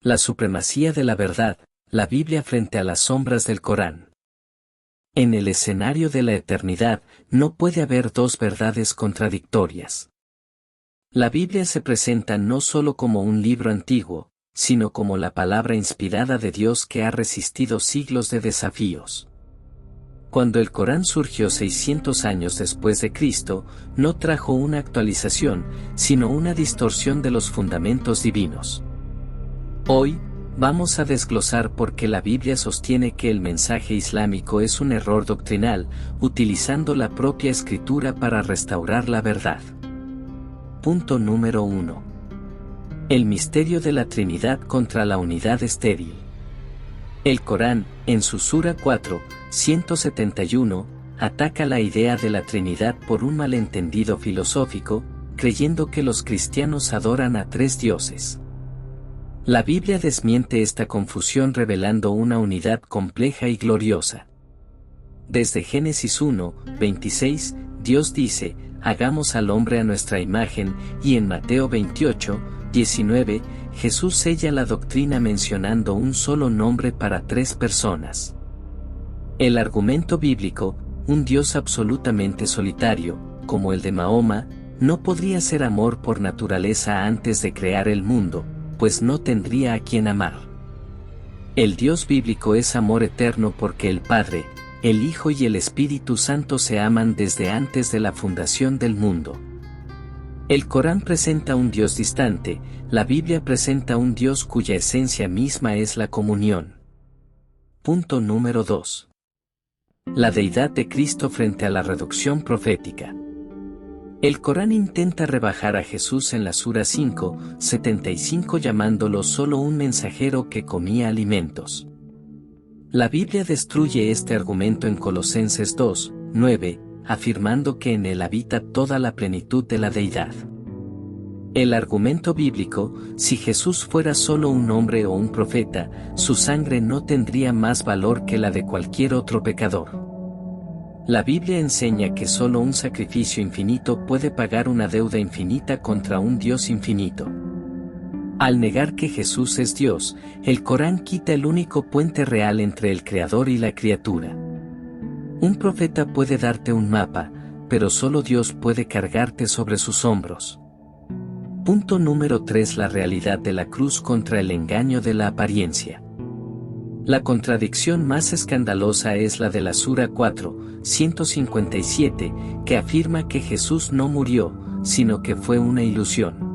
La supremacía de la verdad, la Biblia frente a las sombras del Corán. En el escenario de la eternidad, no puede haber dos verdades contradictorias. La Biblia se presenta no solo como un libro antiguo, sino como la palabra inspirada de Dios que ha resistido siglos de desafíos. Cuando el Corán surgió 600 años después de Cristo, no trajo una actualización, sino una distorsión de los fundamentos divinos. Hoy, vamos a desglosar por qué la Biblia sostiene que el mensaje islámico es un error doctrinal, utilizando la propia escritura para restaurar la verdad. Punto número 1. El misterio de la Trinidad contra la unidad estéril. El Corán, en su Sura 4, 171, ataca la idea de la Trinidad por un malentendido filosófico, creyendo que los cristianos adoran a tres dioses. La Biblia desmiente esta confusión revelando una unidad compleja y gloriosa. Desde Génesis 1, 26, Dios dice, hagamos al hombre a nuestra imagen, y en Mateo 28, 19, Jesús sella la doctrina mencionando un solo nombre para tres personas. El argumento bíblico, un Dios absolutamente solitario, como el de Mahoma, no podría ser amor por naturaleza antes de crear el mundo, pues no tendría a quien amar. El Dios bíblico es amor eterno porque el Padre, el Hijo y el Espíritu Santo se aman desde antes de la fundación del mundo. El Corán presenta un Dios distante, la Biblia presenta un Dios cuya esencia misma es la comunión. Punto número 2. La deidad de Cristo frente a la reducción profética. El Corán intenta rebajar a Jesús en la Sura 5, 75 llamándolo solo un mensajero que comía alimentos. La Biblia destruye este argumento en Colosenses 2, 9, afirmando que en él habita toda la plenitud de la deidad. El argumento bíblico, si Jesús fuera solo un hombre o un profeta, su sangre no tendría más valor que la de cualquier otro pecador. La Biblia enseña que solo un sacrificio infinito puede pagar una deuda infinita contra un Dios infinito. Al negar que Jesús es Dios, el Corán quita el único puente real entre el Creador y la criatura. Un profeta puede darte un mapa, pero solo Dios puede cargarte sobre sus hombros. Punto número 3. La realidad de la cruz contra el engaño de la apariencia. La contradicción más escandalosa es la de la Sura 4, 157, que afirma que Jesús no murió, sino que fue una ilusión.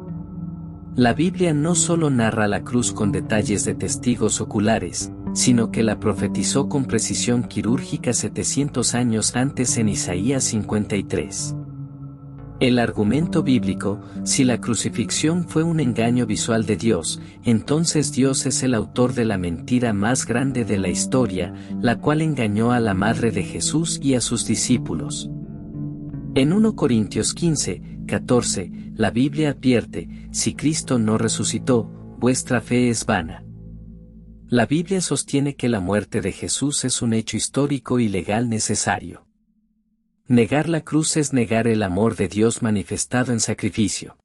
La Biblia no solo narra la cruz con detalles de testigos oculares, sino que la profetizó con precisión quirúrgica 700 años antes en Isaías 53. El argumento bíblico, si la crucifixión fue un engaño visual de Dios, entonces Dios es el autor de la mentira más grande de la historia, la cual engañó a la madre de Jesús y a sus discípulos. En 1 Corintios 15, 14, la Biblia advierte, si Cristo no resucitó, vuestra fe es vana. La Biblia sostiene que la muerte de Jesús es un hecho histórico y legal necesario. Negar la cruz es negar el amor de Dios manifestado en sacrificio.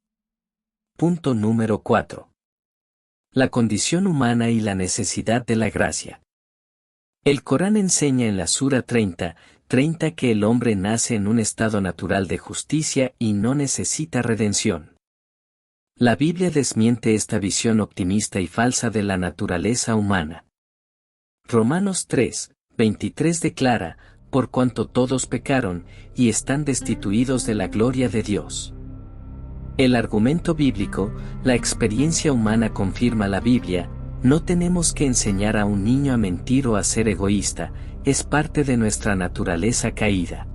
Punto número 4. La condición humana y la necesidad de la gracia. El Corán enseña en la Sura 30, 30 que el hombre nace en un estado natural de justicia y no necesita redención. La Biblia desmiente esta visión optimista y falsa de la naturaleza humana. Romanos 3, 23 declara, por cuanto todos pecaron, y están destituidos de la gloria de Dios. El argumento bíblico, la experiencia humana confirma la Biblia, no tenemos que enseñar a un niño a mentir o a ser egoísta, es parte de nuestra naturaleza caída.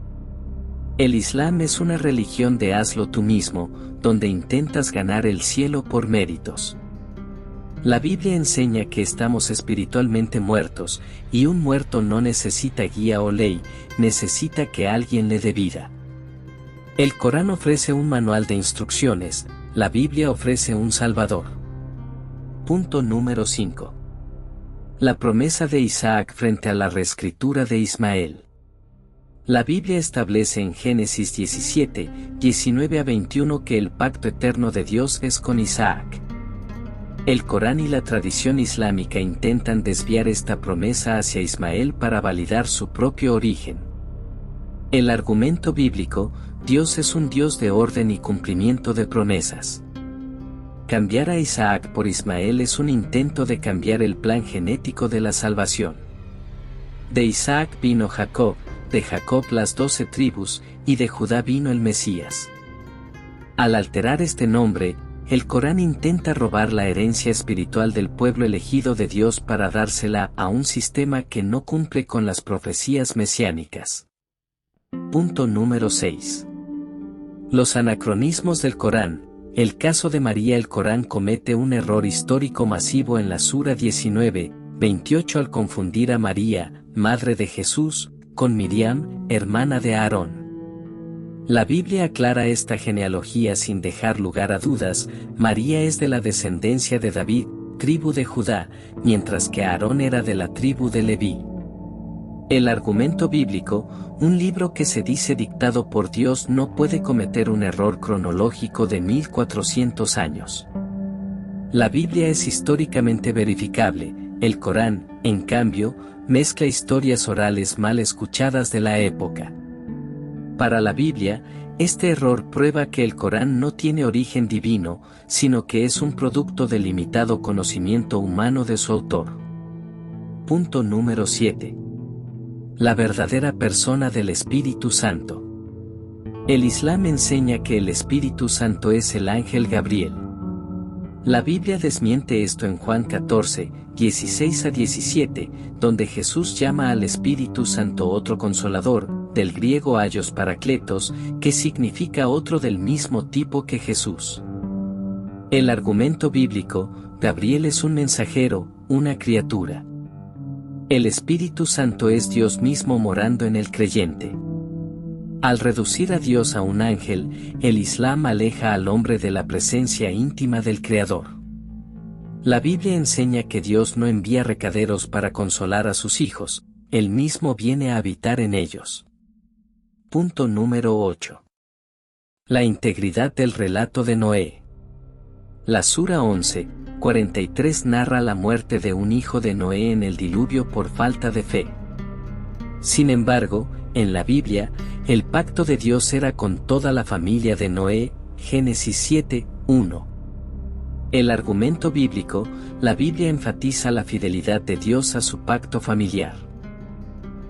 El Islam es una religión de hazlo tú mismo, donde intentas ganar el cielo por méritos. La Biblia enseña que estamos espiritualmente muertos, y un muerto no necesita guía o ley, necesita que alguien le dé vida. El Corán ofrece un manual de instrucciones, la Biblia ofrece un Salvador. Punto número 5. La promesa de Isaac frente a la reescritura de Ismael. La Biblia establece en Génesis 17, 19 a 21 que el pacto eterno de Dios es con Isaac. El Corán y la tradición islámica intentan desviar esta promesa hacia Ismael para validar su propio origen. El argumento bíblico: Dios es un Dios de orden y cumplimiento de promesas. Cambiar a Isaac por Ismael es un intento de cambiar el plan genético de la salvación. De Isaac vino Jacob, de Jacob las 12 tribus, y de Judá vino el Mesías. Al alterar este nombre, el Corán intenta robar la herencia espiritual del pueblo elegido de Dios para dársela a un sistema que no cumple con las profecías mesiánicas. Punto número 6. Los anacronismos del Corán. El caso de María. El Corán comete un error histórico masivo en la Sura 19:28 al confundir a María, madre de Jesús, con Miriam, hermana de Aarón. La Biblia aclara esta genealogía sin dejar lugar a dudas. María es de la descendencia de David, tribu de Judá, mientras que Aarón era de la tribu de Leví. El argumento bíblico: un libro que se dice dictado por Dios no puede cometer un error cronológico de 1400 años. La Biblia es históricamente verificable. El Corán, en cambio, mezcla historias orales mal escuchadas de la época. Para la Biblia, este error prueba que el Corán no tiene origen divino, sino que es un producto del limitado conocimiento humano de su autor. Punto número 7. La verdadera persona del Espíritu Santo. El Islam enseña que el Espíritu Santo es el ángel Gabriel. La Biblia desmiente esto en Juan 14:16-17, donde Jesús llama al Espíritu Santo otro consolador, del griego aios parakletos, que significa otro del mismo tipo que Jesús. El argumento bíblico: Gabriel es un mensajero, una criatura. El Espíritu Santo es Dios mismo morando en el creyente. Al reducir a Dios a un ángel, el Islam aleja al hombre de la presencia íntima del Creador. La Biblia enseña que Dios no envía recaderos para consolar a sus hijos, Él mismo viene a habitar en ellos. Punto número 8. La integridad del relato de Noé. La Sura 11:43 narra la muerte de un hijo de Noé en el diluvio por falta de fe. Sin embargo, en la Biblia, el pacto de Dios era con toda la familia de Noé, Génesis 7:1. El argumento bíblico: la Biblia enfatiza la fidelidad de Dios a su pacto familiar.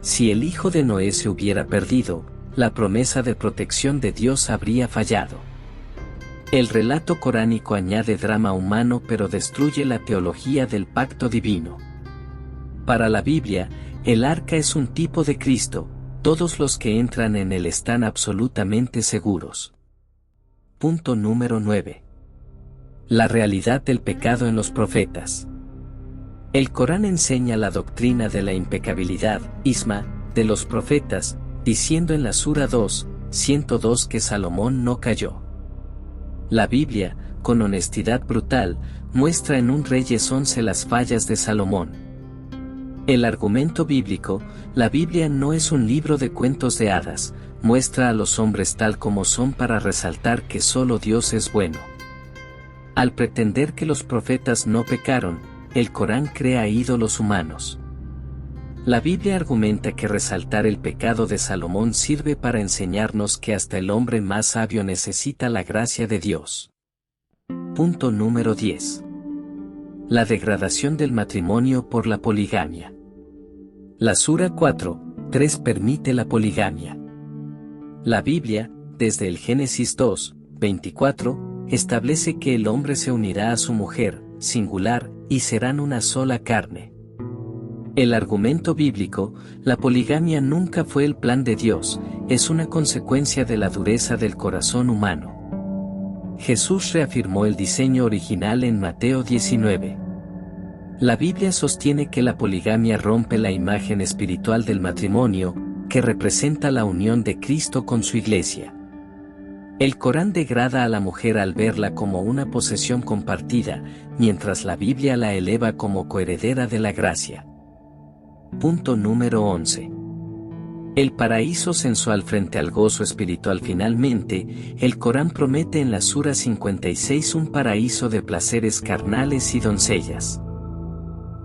Si el hijo de Noé se hubiera perdido, la promesa de protección de Dios habría fallado. El relato coránico añade drama humano pero destruye la teología del pacto divino. Para la Biblia, el arca es un tipo de Cristo, todos los que entran en él están absolutamente seguros. Punto número 9. La realidad del pecado en los profetas. El Corán enseña la doctrina de la impecabilidad, isma, de los profetas, diciendo en la Sura 2:102 que Salomón no cayó. La Biblia, con honestidad brutal, muestra en un Reyes 11 las fallas de Salomón. El argumento bíblico: la Biblia no es un libro de cuentos de hadas, muestra a los hombres tal como son para resaltar que solo Dios es bueno. Al pretender que los profetas no pecaron, el Corán crea ídolos humanos. La Biblia argumenta que resaltar el pecado de Salomón sirve para enseñarnos que hasta el hombre más sabio necesita la gracia de Dios. Punto número 10. La degradación del matrimonio por la poligamia. La Sura 4:3 permite la poligamia. La Biblia, desde el Génesis 2:24, establece que el hombre se unirá a su mujer, singular, y serán una sola carne. El argumento bíblico: la poligamia nunca fue el plan de Dios, es una consecuencia de la dureza del corazón humano. Jesús reafirmó el diseño original en Mateo 19. La Biblia sostiene que la poligamia rompe la imagen espiritual del matrimonio, que representa la unión de Cristo con su iglesia. El Corán degrada a la mujer al verla como una posesión compartida, mientras la Biblia la eleva como coheredera de la gracia. Punto número 11. El paraíso sensual frente al gozo espiritual. Finalmente, el Corán promete en la Sura 56 un paraíso de placeres carnales y doncellas.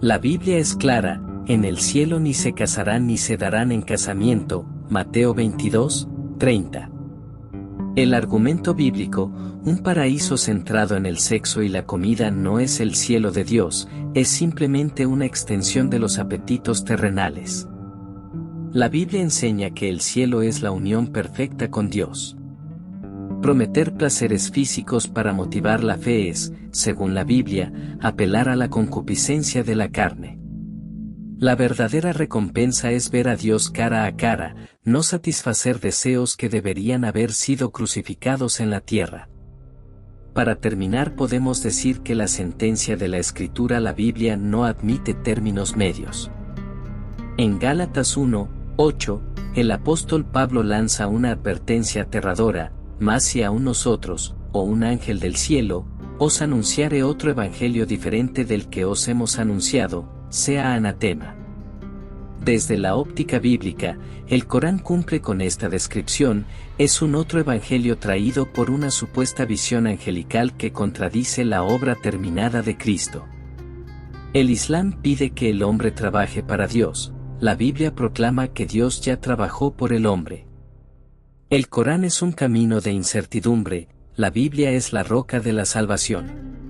La Biblia es clara: en el cielo ni se casarán ni se darán en casamiento, Mateo 22, 30. El argumento bíblico: un paraíso centrado en el sexo y la comida no es el cielo de Dios, es simplemente una extensión de los apetitos terrenales. La Biblia enseña que el cielo es la unión perfecta con Dios. Prometer placeres físicos para motivar la fe es, según la Biblia, apelar a la concupiscencia de la carne. La verdadera recompensa es ver a Dios cara a cara, no satisfacer deseos que deberían haber sido crucificados en la tierra. Para terminar, podemos decir que la sentencia de la Escritura: la Biblia no admite términos medios. En Gálatas 1:8, el apóstol Pablo lanza una advertencia aterradora: mas si aún nosotros, o un ángel del cielo, os anunciare otro evangelio diferente del que os hemos anunciado, sea anatema. Desde la óptica bíblica, el Corán cumple con esta descripción: es un otro evangelio traído por una supuesta visión angelical que contradice la obra terminada de Cristo. El Islam pide que el hombre trabaje para Dios, la Biblia proclama que Dios ya trabajó por el hombre. El Corán es un camino de incertidumbre, la Biblia es la roca de la salvación.